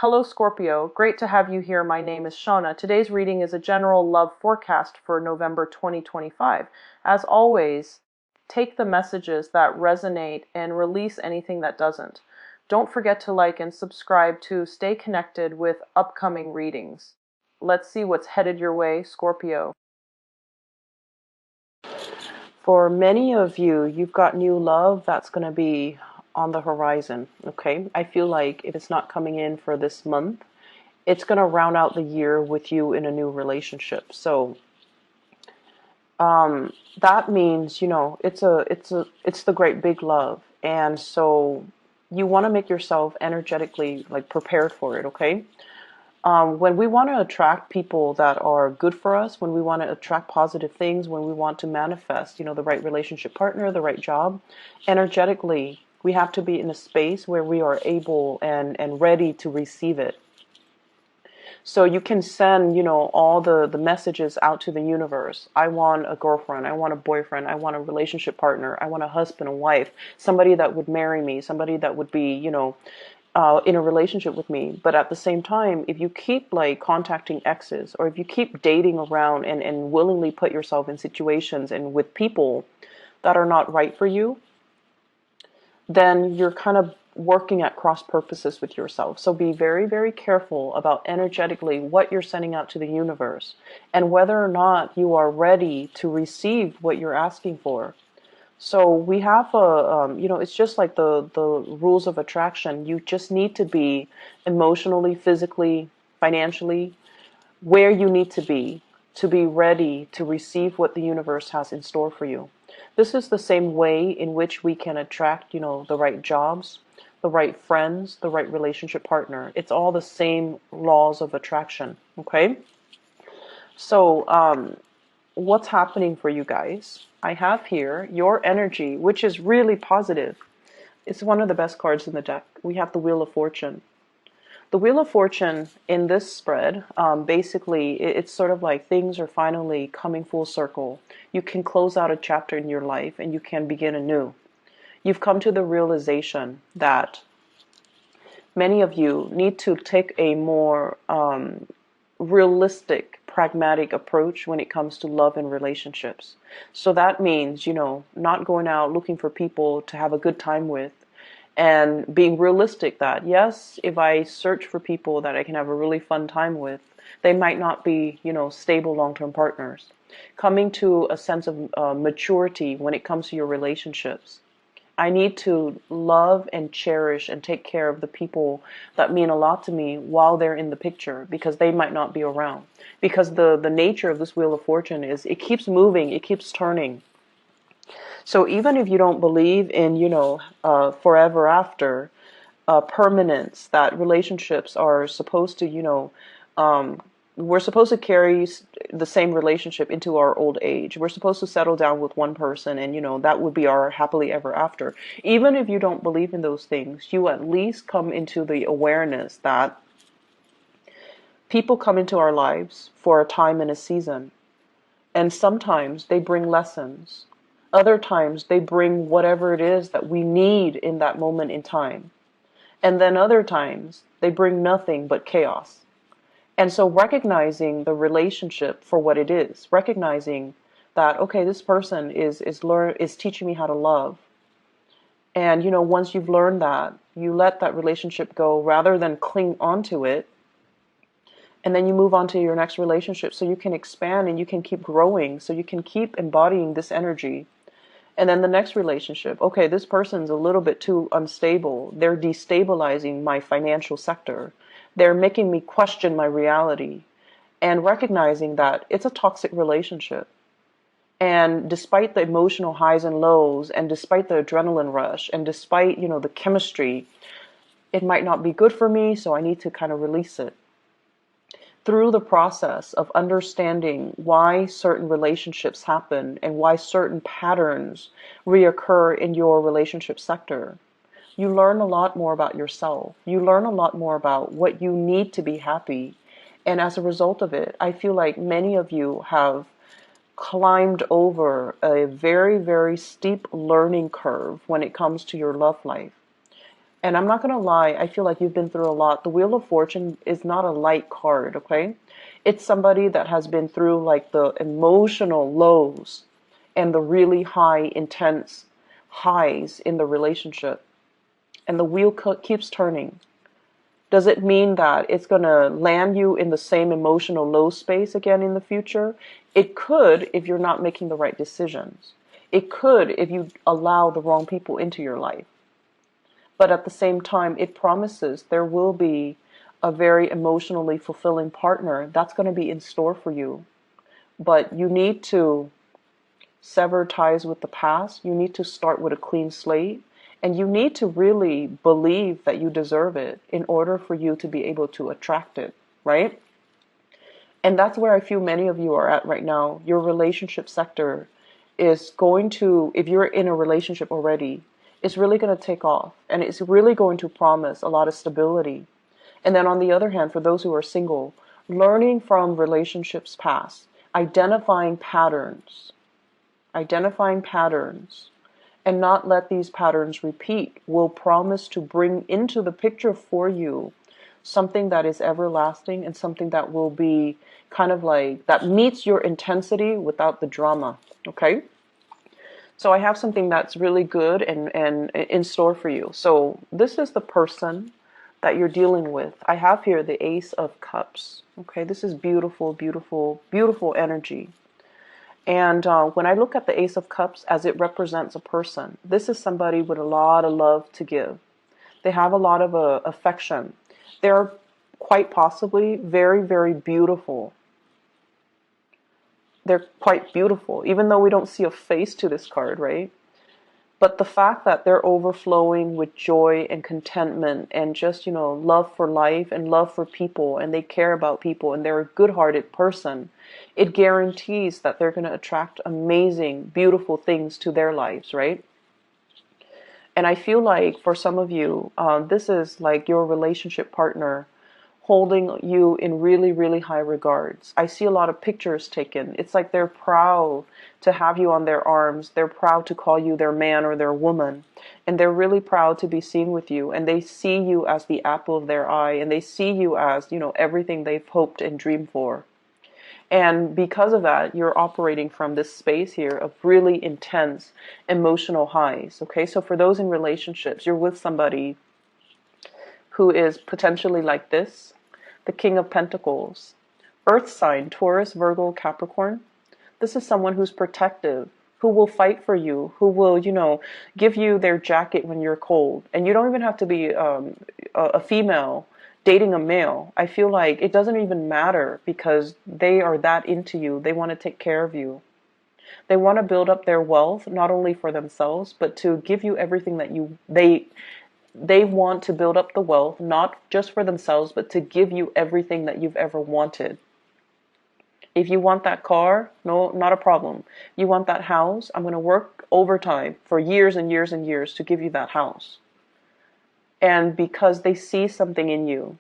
Hello Scorpio, great to have you here. My name is Shauna. Today's reading is a general love forecast for November 2025. As always, take the messages that resonate and release anything that doesn't. Don't forget to like and subscribe to stay connected with upcoming readings. Let's see what's headed your way, Scorpio. For many of you, you've got new love that's going to be on the horizon, okay? I feel like if it's not coming in for this month, it's going to round out the year with you in a new relationship. So that means, it's the great big love. And so you want to make yourself energetically like prepared for it, okay? When we want to attract people that are good for us, when we want to attract positive things, when we want to manifest, the right relationship partner, the right job, energetically, we have to be in a space where we are able and ready to receive it. So you can send, all the messages out to the universe. I want a girlfriend. I want a boyfriend. I want a relationship partner. I want a husband, a wife, somebody that would marry me, somebody that would be, in a relationship with me. But at the same time, if you keep like contacting exes, or if you keep dating around and willingly put yourself in situations and with people that are not right for you, then you're kind of working at cross purposes with yourself. So be very, very careful about energetically what you're sending out to the universe and whether or not you are ready to receive what you're asking for. So we have it's just like the rules of attraction. You just need to be emotionally, physically, financially where you need to be ready to receive what the universe has in store for you. This is the same way in which we can attract, the right jobs, the right friends, the right relationship partner. It's all the same laws of attraction, okay? So, what's happening for you guys? I have here your energy, which is really positive. It's one of the best cards in the deck. We have the Wheel of Fortune. The Wheel of Fortune in this spread, basically, it's sort of like things are finally coming full circle. You can close out a chapter in your life and you can begin anew. You've come to the realization that many of you need to take a more realistic, pragmatic approach when it comes to love and relationships. So that means, not going out looking for people to have a good time with, and being realistic that, yes, if I search for people that I can have a really fun time with, they might not be, stable long-term partners. Coming to a sense of maturity when it comes to your relationships. I need to love and cherish and take care of the people that mean a lot to me while they're in the picture, because they might not be around. Because the nature of this Wheel of Fortune is it keeps moving, it keeps turning. So even if you don't believe in, forever after, permanence, that relationships are supposed to, we're supposed to carry the same relationship into our old age. We're supposed to settle down with one person and, that would be our happily ever after. Even if you don't believe in those things, you at least come into the awareness that people come into our lives for a time and a season. And sometimes they bring lessons. Other times they bring whatever it is that we need in that moment in time. And then other times they bring nothing but chaos. And so recognizing the relationship for what it is, recognizing that, okay, this person is teaching me how to love. And, once you've learned that, you let that relationship go rather than cling onto it. And then you move on to your next relationship so you can expand and you can keep growing, so you can keep embodying this energy. And then the next relationship, okay, this person's a little bit too unstable. They're destabilizing my financial sector. They're making me question my reality. And recognizing that it's a toxic relationship. And despite the emotional highs and lows, and despite the adrenaline rush, and despite, the chemistry, it might not be good for me, so I need to kind of release it. Through the process of understanding why certain relationships happen and why certain patterns reoccur in your relationship sector, you learn a lot more about yourself. You learn a lot more about what you need to be happy. And as a result of it, I feel like many of you have climbed over a very, very steep learning curve when it comes to your love life. And I'm not going to lie, I feel like you've been through a lot. The Wheel of Fortune is not a light card, okay? It's somebody that has been through like the emotional lows and the really high, intense highs in the relationship. And the wheel keeps turning. Does it mean that it's going to land you in the same emotional low space again in the future? It could if you're not making the right decisions. It could if you allow the wrong people into your life. But at the same time, it promises there will be a very emotionally fulfilling partner that's going to be in store for you. But you need to sever ties with the past. You need to start with a clean slate. And you need to really believe that you deserve it in order for you to be able to attract it, right? And that's where I feel many of you are at right now. Your relationship sector is going to, if you're in a relationship already, it's really going to take off. And it's really going to promise a lot of stability. And then on the other hand, for those who are single, learning from relationships past, identifying patterns, and not let these patterns repeat will promise to bring into the picture for you something that is everlasting and something that will be kind of like that meets your intensity without the drama. Okay, so I have something that's really good and in store for you. So this is the person that you're dealing with. I have here the Ace of Cups. Okay, this is beautiful, beautiful, beautiful energy. And when I look at the Ace of Cups as it represents a person, this is somebody with a lot of love to give. They have a lot of affection. They're quite possibly very, very beautiful. They're quite beautiful, even though we don't see a face to this card, right? But the fact that they're overflowing with joy and contentment and just, love for life and love for people, and they care about people and they're a good-hearted person, it guarantees that they're going to attract amazing, beautiful things to their lives, right? And I feel like for some of you, this is like your relationship partner holding you in really, really high regards. I see a lot of pictures taken. It's like they're proud to have you on their arms. They're proud to call you their man or their woman. And they're really proud to be seen with you. And they see you as the apple of their eye. And they see you as, everything they've hoped and dreamed for. And because of that, you're operating from this space here of really intense emotional highs. Okay, so for those in relationships, you're with somebody who is potentially like this. The King of Pentacles, Earth sign, Taurus, Virgo, Capricorn. This is someone who's protective, who will fight for you, who will, give you their jacket when you're cold. And you don't even have to be a female dating a male. I feel like it doesn't even matter because they are that into you. They want to take care of you. They want to build up their wealth, not only for themselves, but to give you everything that they want to build up the wealth, not just for themselves, but to give you everything that you've ever wanted. If you want that car, no, not a problem. You want that house, I'm going to work overtime for years and years and years to give you that house. And because they see something in you.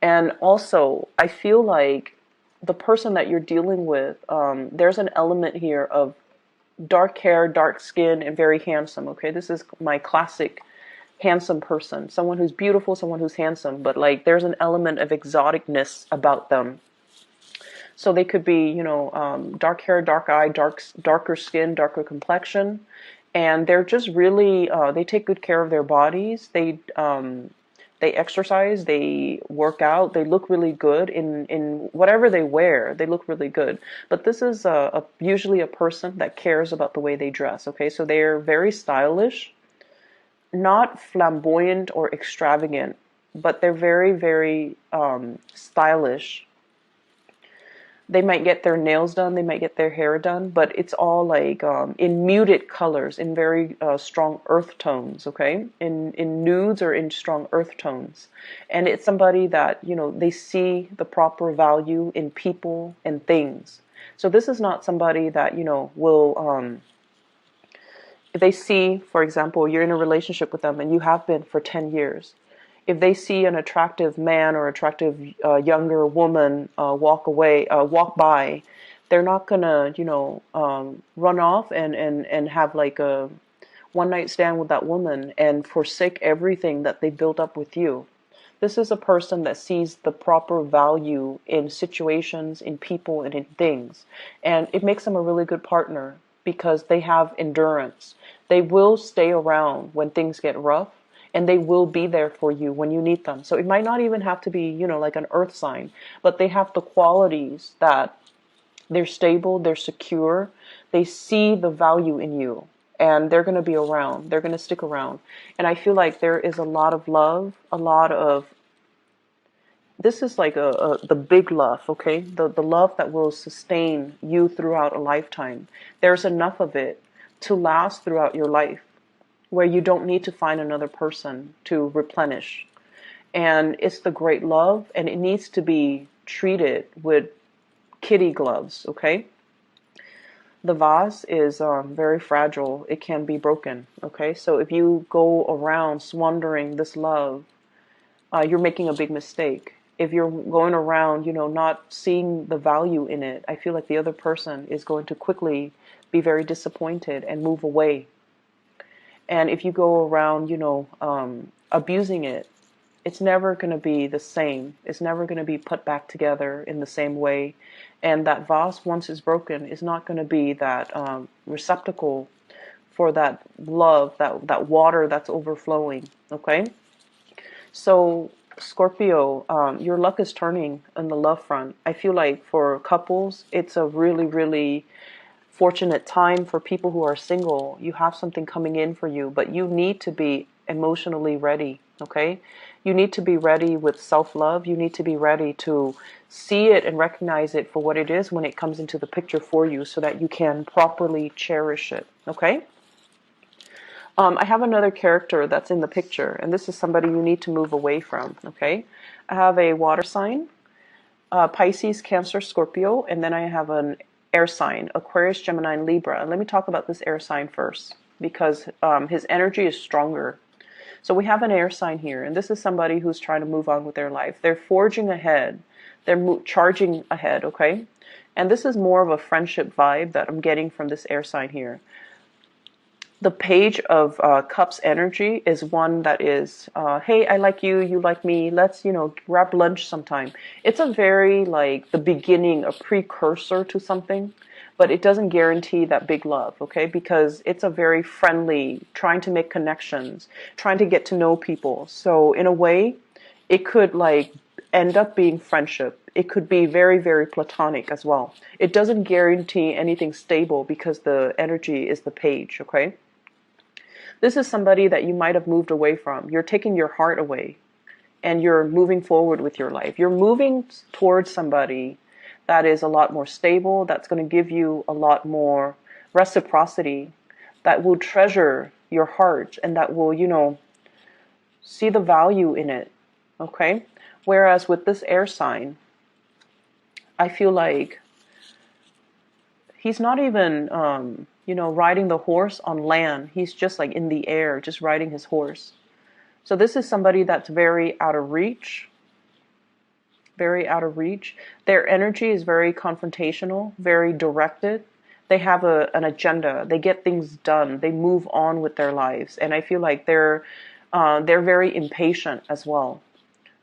And also, I feel like the person that you're dealing with, there's an element here of dark hair, dark skin, and very handsome, okay? This is my classic handsome person, someone who's beautiful, someone who's handsome, but like there's an element of exoticness about them. So they could be, dark hair, dark eye, darker skin, darker complexion, and they're just really, they take good care of their bodies. They exercise, they work out, they look really good in whatever they wear. They look really good. But this is usually a person that cares about the way they dress. Okay, so they're very stylish. Not flamboyant or extravagant, but they're very, very stylish. They might get their nails done, they might get their hair done, but it's all like in muted colors, in very strong earth tones, okay? In nudes or in strong earth tones. And it's somebody that, they see the proper value in people and things. So this is not somebody that, will... if they see, for example, you're in a relationship with them and you have been for 10 years, if they see an attractive man or attractive younger woman walk by, they're not gonna, run off and have like a, one night stand with that woman and forsake everything that they built up with you. This is a person that sees the proper value in situations, in people, and in things. And it makes them a really good partner because they have endurance. They will stay around when things get rough, and they will be there for you when you need them. So it might not even have to be, like an earth sign, but they have the qualities that they're stable, they're secure, they see the value in you, and they're going to be around. They're going to stick around. And I feel like there is a lot of love, a lot of, this is like the big love, okay? The love that will sustain you throughout a lifetime. There's enough of it to last throughout your life, where you don't need to find another person to replenish. And it's the great love, and it needs to be treated with kitty gloves, okay? The vase is very fragile. It can be broken, okay? So if you go around squandering this love, you're making a big mistake. If you're going around, not seeing the value in it, I feel like the other person is going to quickly be very disappointed and move away. And if you go around, abusing it, it's never going to be the same. It's never going to be put back together in the same way. And that vase, once it's broken, is not going to be that receptacle for that love, that water that's overflowing, okay? So, Scorpio, your luck is turning on the love front. I feel like for couples, it's a really, really fortunate time. For people who are single, you have something coming in for you, but you need to be emotionally ready, okay? You need to be ready with self-love. You need to be ready to see it and recognize it for what it is when it comes into the picture for you, so that you can properly cherish it, okay? I have another character that's in the picture, and this is somebody you need to move away from, okay? I have a water sign, Pisces, Cancer, Scorpio, and then I have an air sign, Aquarius, Gemini, and Libra. And let me talk about this air sign first, because his energy is stronger. So we have an air sign here, and this is somebody who's trying to move on with their life. They're forging ahead. They're charging ahead, okay? And this is more of a friendship vibe that I'm getting from this air sign here. The Page of Cups energy is one that is, hey, I like you, you like me, let's, grab lunch sometime. It's a very, like, the beginning, a precursor to something, but it doesn't guarantee that big love, okay? Because it's a very friendly, trying to make connections, trying to get to know people. So in a way, it could, like, end up being friendship. It could be very, very platonic as well. It doesn't guarantee anything stable because the energy is the page, okay? This is somebody that you might have moved away from. You're taking your heart away and you're moving forward with your life. You're moving towards somebody that is a lot more stable, that's going to give you a lot more reciprocity, that will treasure your heart, and that will, see the value in it, okay? Whereas with this air sign, I feel like he's not even, riding the horse on land. He's just like in the air, just riding his horse. So this is somebody that's very out of reach. Very out of reach. Their energy is very confrontational, very directed. They have an agenda. They get things done. They move on with their lives. And I feel like they're very impatient as well.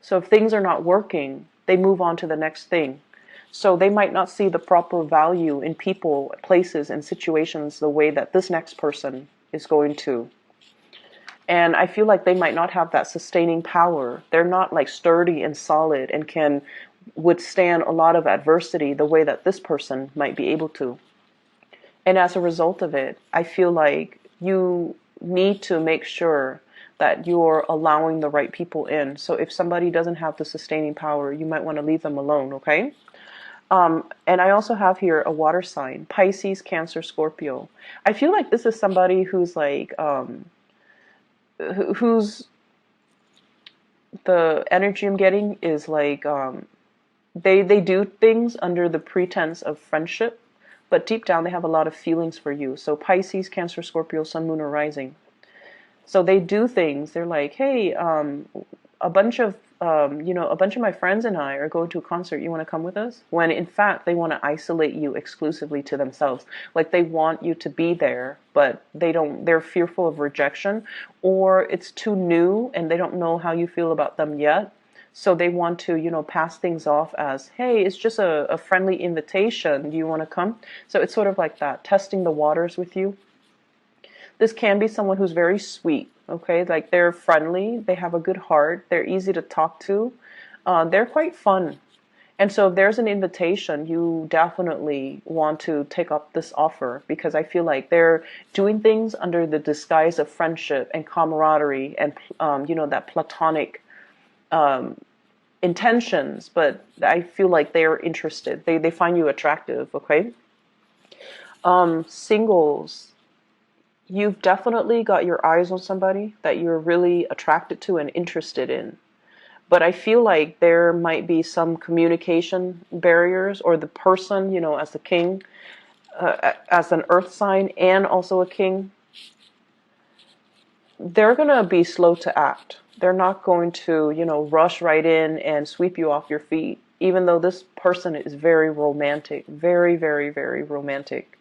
So if things are not working, they move on to the next thing. So they might not see the proper value in people, places, and situations the way that this next person is going to. And I feel like they might not have that sustaining power. They're not like sturdy and solid and can withstand a lot of adversity the way that this person might be able to. And as a result of it, I feel like you need to make sure that you're allowing the right people in. So if somebody doesn't have the sustaining power, you might want to leave them alone, okay? And I also have here a water sign, Pisces, Cancer, Scorpio. I feel like this is somebody who's like, who's, the energy I'm getting is like, they do things under the pretense of friendship, but deep down they have a lot of feelings for you. So Pisces, Cancer, Scorpio, Sun, Moon, or Rising. So they do things. They're like, hey, a bunch of a bunch of my friends and I are going to a concert. You want to come with us? When in fact, they want to isolate you exclusively to themselves. Like they want you to be there, but they're fearful of rejection, or it's too new and they don't know how you feel about them yet. So they want to, pass things off as, hey, it's just a friendly invitation. Do you want to come? So it's sort of like that, testing the waters with you. This can be someone who's very sweet, okay? Like they're friendly, they have a good heart, they're easy to talk to, they're quite fun. And so if there's an invitation, you definitely want to take up this offer because I feel like they're doing things under the disguise of friendship and camaraderie and, that platonic intentions, but I feel like they're interested. They find you attractive, okay? Singles, you've definitely got your eyes on somebody that you're really attracted to and interested in. But I feel like there might be some communication barriers, or the person, as the king, as an earth sign and also a king, they're going to be slow to act. They're not going to, rush right in and sweep you off your feet, even though this person is very romantic, very, very, very romantic.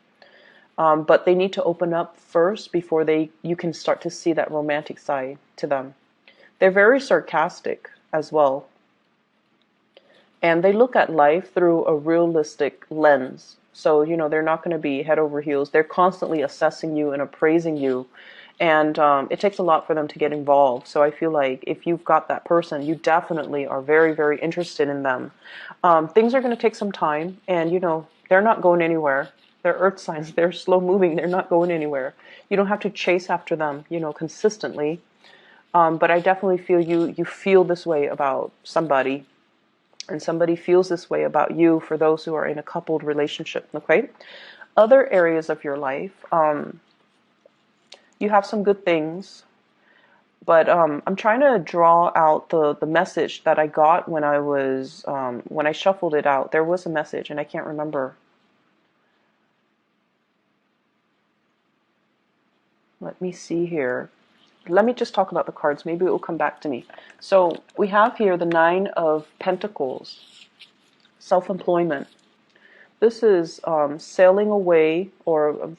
But they need to open up first before you can start to see that romantic side to them. They're very sarcastic as well. And they look at life through a realistic lens. So, they're not going to be head over heels. They're constantly assessing you and appraising you. And it takes a lot for them to get involved. So I feel like if you've got that person, you definitely are very, very interested in them. Things are going to take some time. And, they're not going anywhere. They're earth signs. They're slow moving. They're not going anywhere. You don't have to chase after them, consistently. But I definitely feel you feel this way about somebody, and somebody feels this way about you for those who are in a coupled relationship, okay? Other areas of your life, you have some good things, but I'm trying to draw out the message that I got when when I shuffled it out. There was a message, and I can't remember. Let me see here. Let me just talk about the cards. Maybe it will come back to me. So we have here the Nine of Pentacles, self-employment. This is sailing away, or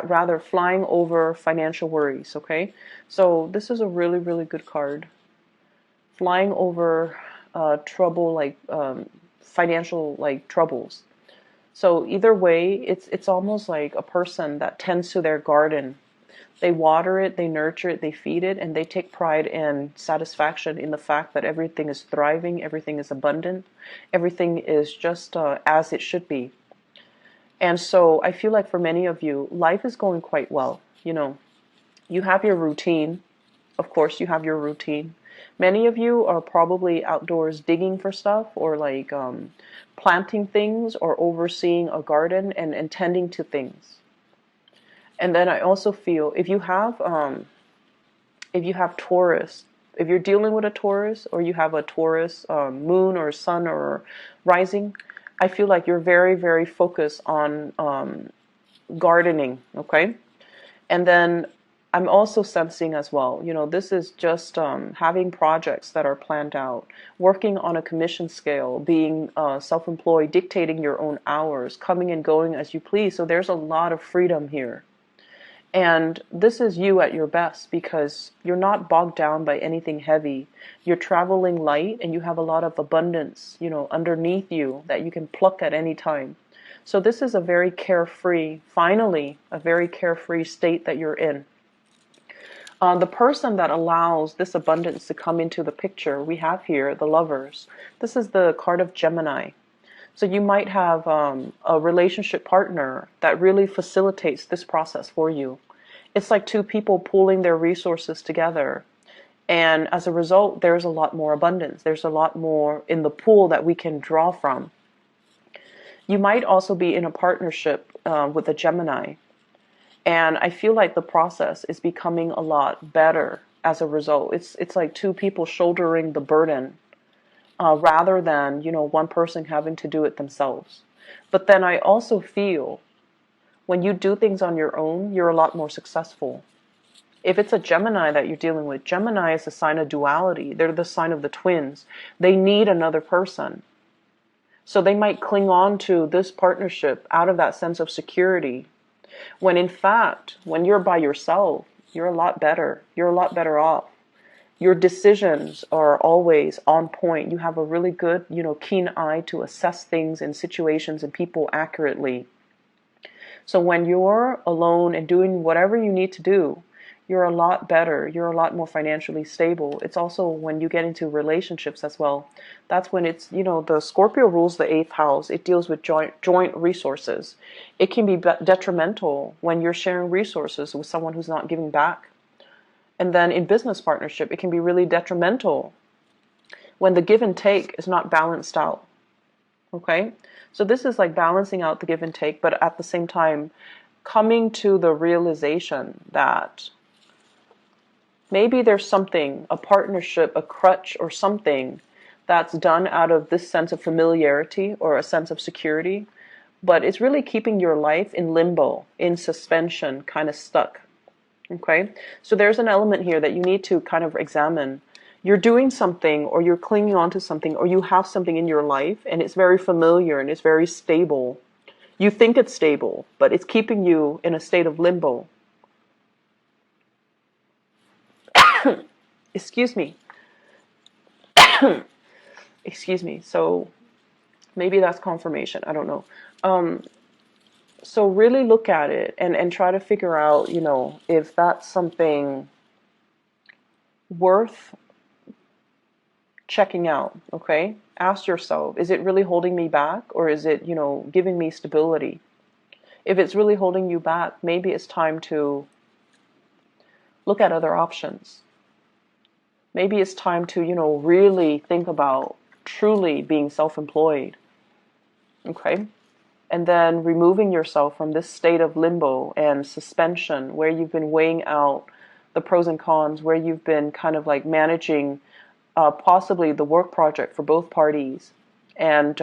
rather flying over financial worries, okay? So this is a really, really good card. Flying over trouble, like financial troubles. So either way, it's almost like a person that tends to their garden. They water it, they nurture it, they feed it, and they take pride and satisfaction in the fact that everything is thriving, everything is abundant, everything is just as it should be. And so I feel like for many of you, life is going quite well. You have your routine. Of course, you have your routine. Many of you are probably outdoors digging for stuff, or planting things, or overseeing a garden and tending to things. And then I also feel if you have Taurus, if you're dealing with a Taurus, or you have a Taurus moon or sun or rising, I feel like you're very, very focused on gardening, okay? And then I'm also sensing as well, this is just having projects that are planned out, working on a commission scale, being self-employed, dictating your own hours, coming and going as you please. So there's a lot of freedom here. And this is you at your best because you're not bogged down by anything heavy. You're traveling light and you have a lot of abundance, underneath you that you can pluck at any time. So this is a very carefree, finally, a very carefree state that you're in. The person that allows this abundance to come into the picture, we have here the Lovers. This is the card of Gemini. So you might have a relationship partner that really facilitates this process for you. It's like two people pooling their resources together. And as a result, there's a lot more abundance. There's a lot more in the pool that we can draw from. You might also be in a partnership with a Gemini. And I feel like the process is becoming a lot better as a result. It's like two people shouldering the burden. Rather than, one person having to do it themselves. But then I also feel when you do things on your own, you're a lot more successful. If it's a Gemini that you're dealing with, Gemini is a sign of duality. They're the sign of the twins. They need another person. So they might cling on to this partnership out of that sense of security, when in fact, when you're by yourself, you're a lot better. You're a lot better off. Your decisions are always on point. You have a really good, keen eye to assess things and situations and people accurately. So when you're alone and doing whatever you need to do, you're a lot better. You're a lot more financially stable. It's also when you get into relationships as well. That's when it's, the Scorpio rules the eighth house. It deals with joint resources. It can be detrimental when you're sharing resources with someone who's not giving back. And then in business partnership, it can be really detrimental when the give and take is not balanced out. Okay? So this is like balancing out the give and take, but at the same time, coming to the realization that maybe there's something, a partnership, a crutch, or something that's done out of this sense of familiarity or a sense of security, but it's really keeping your life in limbo, in suspension, kind of stuck. Okay? So there's an element here that you need to kind of examine. You're doing something, or you're clinging on to something, or you have something in your life, and it's very familiar and it's very stable. You think it's stable, but it's keeping you in a state of limbo. Excuse me. Excuse me. So maybe that's confirmation. I don't know. So really look at it and try to figure out, if that's something worth checking out. Okay? Ask yourself, is it really holding me back, or is it, giving me stability? If it's really holding you back, maybe it's time to look at other options. Maybe it's time to, really think about truly being self-employed. Okay? And then removing yourself from this state of limbo and suspension where you've been weighing out the pros and cons, where you've been kind of like managing possibly the work project for both parties, and